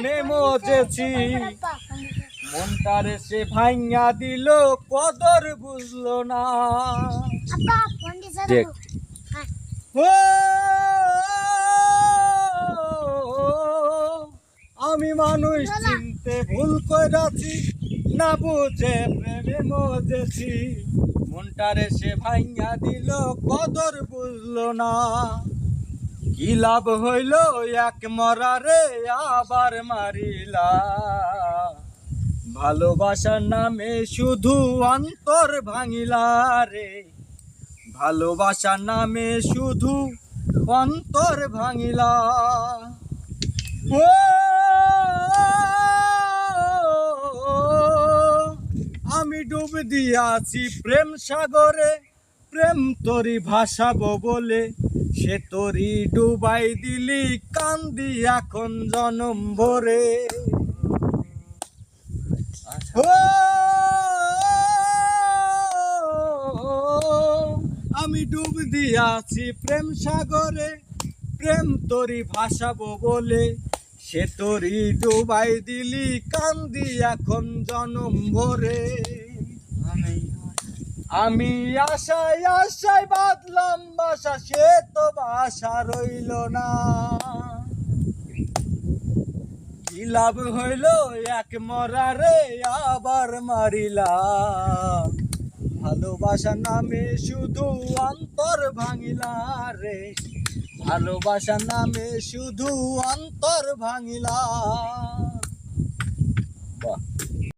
প্রেমে মজেছি, মনটারে সে ভাঙা দিল, কদর বুঝলো না। ও আমি মানুষ চিনতে ভুল করেছি, না বুঝে প্রেমে মজেছি, মনটারে সে ভাঙা দিল, কদর বুঝলো না। কি লাভ হইল এক মরারে আবার মারিলা, ভালোবাসার নামে শুধু অন্তর ভাঙিলা রে, ভালোবাসার নামে শুধু অন্তর ভাঙিলা। ও আমি ডুব দিয়াছি প্রেম সাগরে, প্রেম তোরি ভাসাবো বলে, সে তোরি ডুবাই দিলি, কান্দি এখন জনম ভরে। আমি ডুব দিয়াছি প্রেম সাগরে, প্রেম তোরি ভাসাবো বলে, সে তোরি ডুবাই দিলি, কান্দি এখন জনম ভরে। আমি আশায় আশায় বাঁধলাম বাসা, সে তো বাসা রইল না। কি লাভ হইল এক মরারে আবার মারিলা, ভালোবাসার নামে শুধু অন্তর ভাঙিলা রে, ভালোবাসার নামে শুধু অন্তর ভাঙিলা। বাহ।